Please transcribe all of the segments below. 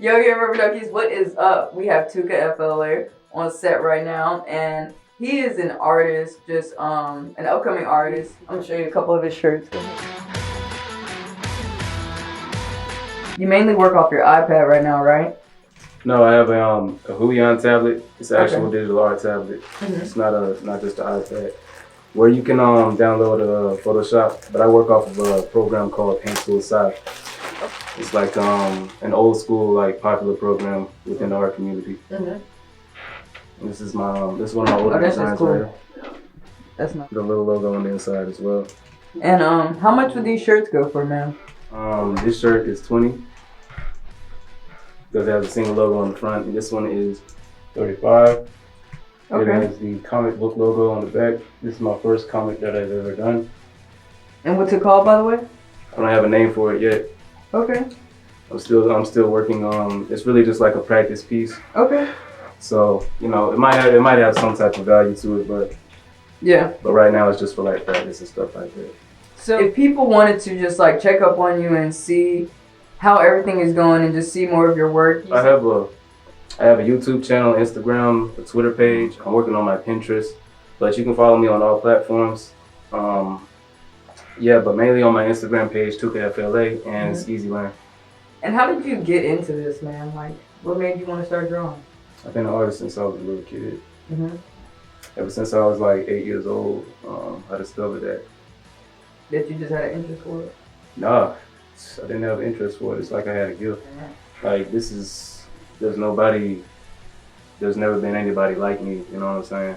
Yo, Rubber Duckies, what is up? We have Tooka FLA on set right now, and he is an artist, just an upcoming artist. I'm gonna show you a couple of his shirts. You mainly work off your iPad right now, right? No, I have a Huion tablet. It's an actual digital art tablet. It's not just an iPad. Where you can download Photoshop, but I work off of a program called Pensacola. It's like an old school, like popular program within the art community. And this is my this is one of my older designs. Cool. Right here. That's nice. The little logo on the inside as well. And how much would these shirts go for, man? This shirt is $20 because it has a single logo on the front, and this one is $35. Okay. It has the comic book logo on the back. This is my first comic that I've ever done. And what's it called, by the way? I don't have a name for it yet. Okay. I'm still working on. It's really just like a practice piece. Okay. So it might have some type of value to it, but yeah. But right now it's just for like practice and stuff like that. So if people wanted to just like check up on you and see how everything is going and just see more of your work, I have a YouTube channel, Instagram, a Twitter page. I'm working on my Pinterest, but you can follow me on all platforms. Yeah, but mainly on my Instagram page, Tooka FLA, and it's easy learn. And how did you get into this, man? Like, what made you want to start drawing? I've been an artist since I was a little kid. Ever since I was like 8 years old, I discovered that. That you just had an interest for it? Nah, I didn't have an interest for it. It's like I had a gift. Like there's never been anybody like me, you know what I'm saying?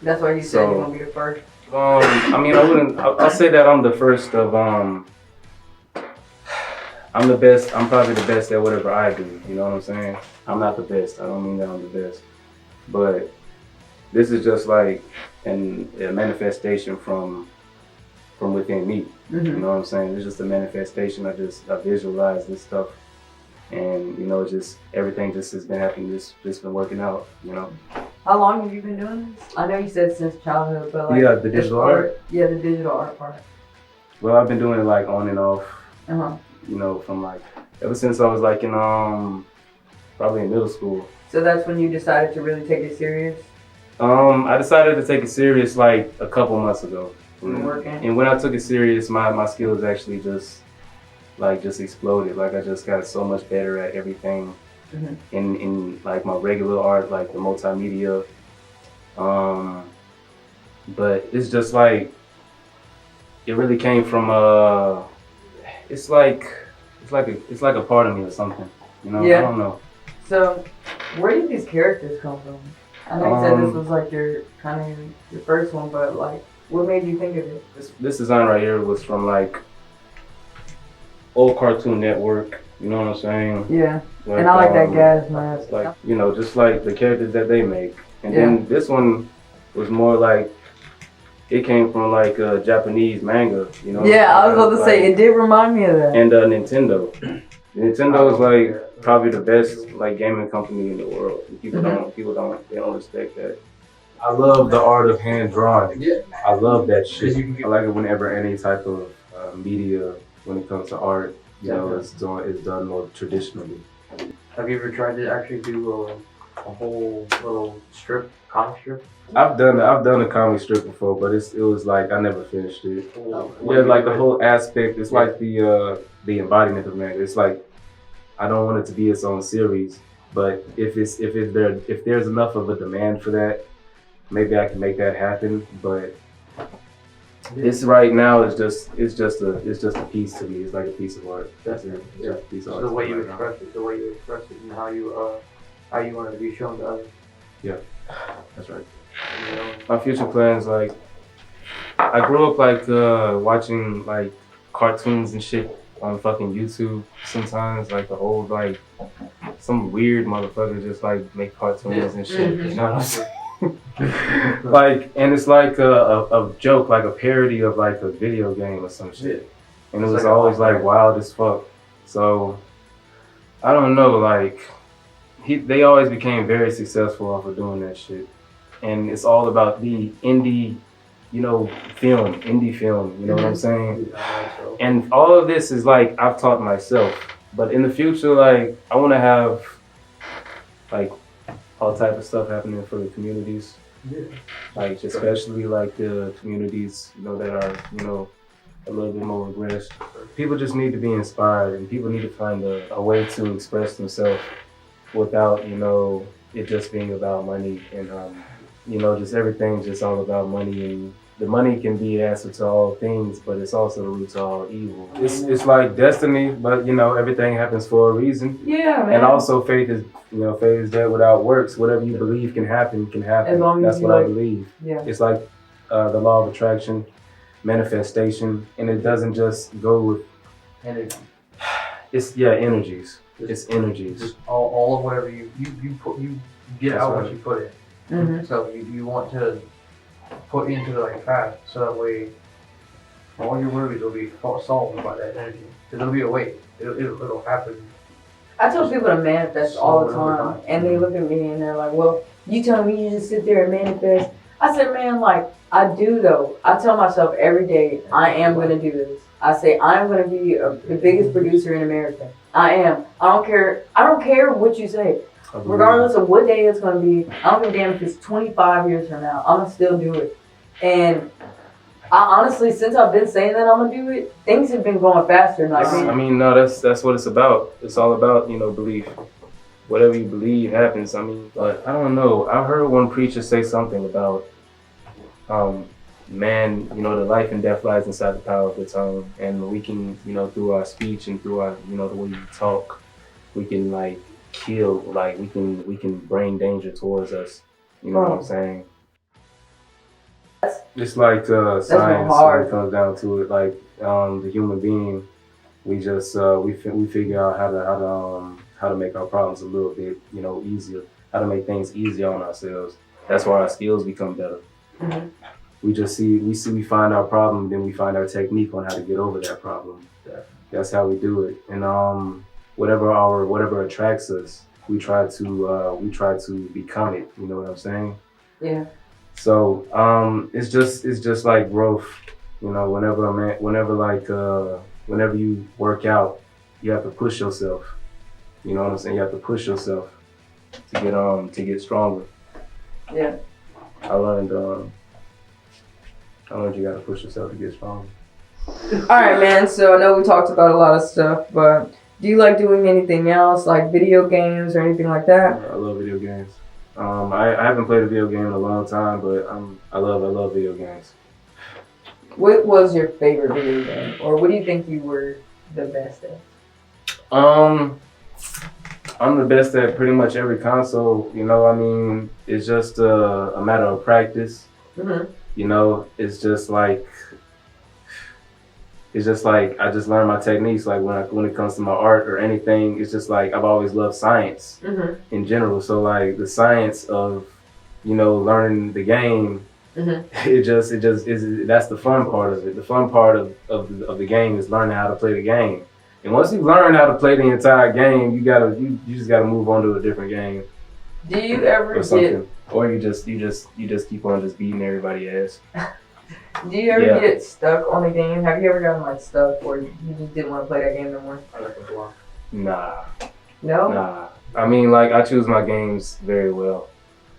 That's why you said you want to be the first. I mean, I'll say that I'm the first of, I'm the best, I'm probably the best at whatever I do, you know what I'm saying? I'm not the best, I don't mean that I'm the best. But this is just like a manifestation from within me, you know what I'm saying? It's just a manifestation, I visualize this stuff. And just everything just has been happening, just been working out, you know. How long have you been doing this? I know you said since childhood, but like the digital art. Yeah, the digital art part. Well, I've been doing it like on and off. From like ever since I was like in probably in middle school. So that's when you decided to really take it serious? I decided to take it serious like a couple months ago. And when I took it serious, my skills actually just exploded. Like I just got so much better at everything in like my regular art, like the multimedia. But it's just like it really came from it's like a part of me or something. Yeah. I don't know. So where did these characters come from? I know you said this was like your first one, but like what made you think of it? This design right here was from like old Cartoon Network, you know what I'm saying? Yeah, like, and I like that gas mask. Like, just like the characters that they make. And then this one was more like, it came from like a Japanese manga, you know? Yeah, I was about to say, it did remind me of that. And Nintendo. Nintendo is like probably the best like gaming company in the world. People don't respect that. I love the art of hand drawing. I love that shit. I like it whenever any type of media, when it comes to art, it's done more traditionally. Have you ever tried to actually do a whole little comic strip? I've done a comic strip before, but it was like I never finished it. Like the whole aspect. It's like the embodiment of manga. It's like I don't want it to be its own series, but if there's enough of a demand for that, maybe I can make that happen. But this right now is just a piece to me. It's like a piece of art. That's it. It's just a piece of art. The way you express it, and how you want it to be shown to others. Yeah, that's right. My future plans, like I grew up like watching like cartoons and shit on fucking YouTube. Sometimes like the old like some weird motherfuckers just like make cartoons and shit. You know what I'm saying? Like, and it's like a joke, like a parody of like a video game or some shit. And it was always like wild as fuck. So I don't know, like they always became very successful off of doing that shit. And it's all about the indie film, you know what I'm saying? And all of this is like I've taught myself. But in the future, like I want to have like all type of stuff happening for the communities. Yeah. Like especially like the communities, that are, a little bit more regressed. People just need to be inspired, and people need to find a way to express themselves without, it just being about money and, just everything's just all about money, and the money can be the answer to all things, but it's also the root to all evil. It's like destiny, but everything happens for a reason. Yeah, man. And also faith is dead without works. Whatever you believe can happen, can happen. As long as That's you what I like- believe. Yeah. It's like the law of attraction, manifestation, and it doesn't just go with Energy. it's energies. It's energies. Just all of whatever you get That's out right. what you put in. Mm-hmm. So you want to put into like fast, so that way all your worries will be solved by that energy. It'll be a way. It'll happen. I tell people to manifest all the Over time, time. and they look at me and they're like, "Well, you telling me you just sit there and manifest?" I said, "Man, like I do though. I tell myself every day, I am gonna do this. I say I'm gonna be the biggest producer in America. I am. I don't care. I don't care what you say, regardless of what day it's gonna be. I don't give a damn if it's 25 years from now. I'm gonna still do it. And I honestly, since I've been saying that I'm gonna do it, things have been going faster. Like, I mean, no, that's what it's about. It's all about, belief. Whatever you believe happens. I mean, but I don't know. I heard one preacher say something about, man, the life and death lies inside the power of the tongue, and we can, through our speech and through our, the way we talk, we can like kill, like we can bring danger towards us. You know what I'm saying? It's like science when it comes down to it. Like the human being, we just we figure out how to make our problems a little bit easier, how to make things easier on ourselves. That's why our skills become better. Mm-hmm. We find our problem, then we find our technique on how to get over that problem. That's how we do it. And whatever attracts us, we try to become it. You know what I'm saying? Yeah. So it's just like growth. Whenever you work out, you have to push yourself. You know what I'm saying? You have to push yourself to get stronger. Yeah. I learned you gotta push yourself to get stronger. Alright, man, so I know we talked about a lot of stuff, but do you like doing anything else, like video games or anything like that? I love video games. I haven't played a video game in a long time, but I love video games. What was your favorite video game? Or what do you think you were the best at? I'm the best at pretty much every console. I mean, it's just a matter of practice. Mm-hmm. It's just like I just learned my techniques. Like when it comes to my art or anything, it's just like I've always loved science in general. So like the science of learning the game, it just is. That's the fun part of it. The fun part of the game is learning how to play the game. And once you learn how to play the entire game, you just gotta move on to a different game. Do you ever get? Or you just keep on just beating everybody's ass. Do you ever get stuck on a game? Have you ever gotten like stuck or you just didn't want to play that game no more? Nah. No? Nah. I mean, like I choose my games very well.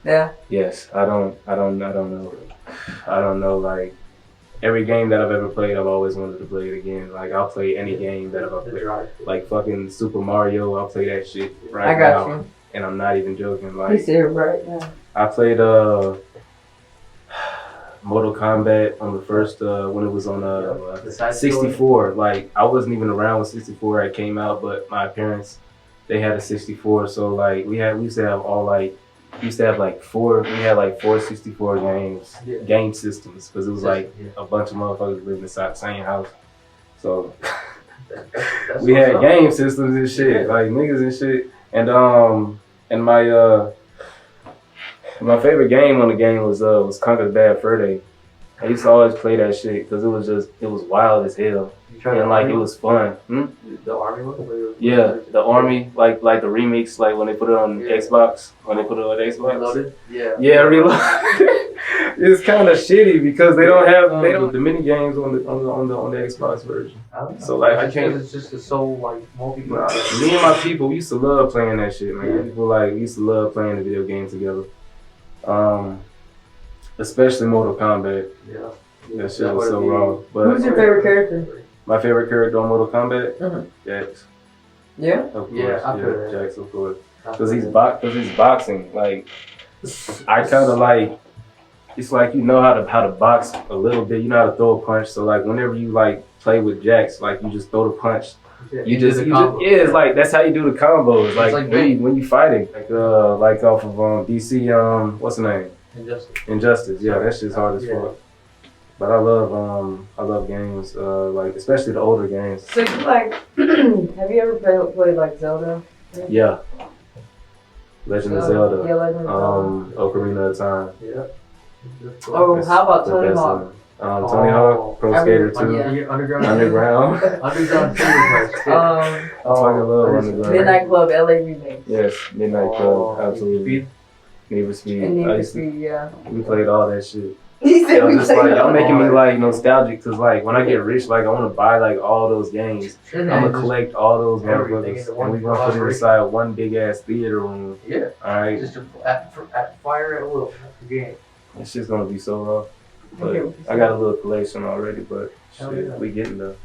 Yeah. Yes. I don't know. Like every game that I've ever played, I've always wanted to play it again. Like I'll play any game that I've played. Like fucking Super Mario, I'll play that shit right now. I got you. And I'm not even joking. Like he said right now. I played Mortal Kombat on the first when it was on 64. Like I wasn't even around when 64 came out, but my parents they had a 64. So like we used to have like four 64 games, game systems, because it was like a bunch of motherfuckers living inside the same house. So we had game systems and shit, like niggas and shit. And my favorite game on the game was Conquer the Bad Fur Day. I used to always play that shit because it was wild as hell. And like it was fun. The army one? Yeah, the army, like the remix, like when they put it on Xbox, when they put it on Xbox. Reloaded? Yeah. Yeah, Reloaded. it's kind of shitty because they don't have the mini games on the Xbox version. So like I can't. It's just so like multiplayer. Me and my people we used to love playing that shit, man. People like we used to love playing the video game together. Especially Mortal Kombat. Yeah. That shit was so raw. But who's your favorite character? my favorite character on Mortal Kombat? Mhm. Jax. Yeah. Of course. Yeah, I feel that. Jax, of course. Because he's boxing. Like, I kind of like, it's like you know how to box a little bit. You know how to throw a punch. So like whenever you like play with Jax, like you just throw the punch. You just it's like that's how you do the combos. Like when you fighting, like off of DC what's the name? Injustice. Yeah, that shit's hard as fuck. But I love games, like especially the older games. So you like, have you ever played like Zelda? Yeah. Legend of Zelda. Yeah, Legend of Zelda. Ocarina of Time. Yeah. Oh, how about Tony Hawk? Tony Hawk, Pro Skater 2. Yeah. Underground. Underground. Underground 2 was I fucking love Underground. Midnight Club, LA remake. Yes, Midnight Club, absolutely. Need for Speed. And Need for Speed, yeah. We played all that shit. He said we just played like, y'all all making me like nostalgic because like when I get rich, like I want to buy like all those games. I'm gonna collect all those motherfuckers, and we gonna put it inside one big ass theater room. Yeah. All right. Just at fire at will. Game. It's just gonna be so rough. But I got a little collection already, but shit, we getting there.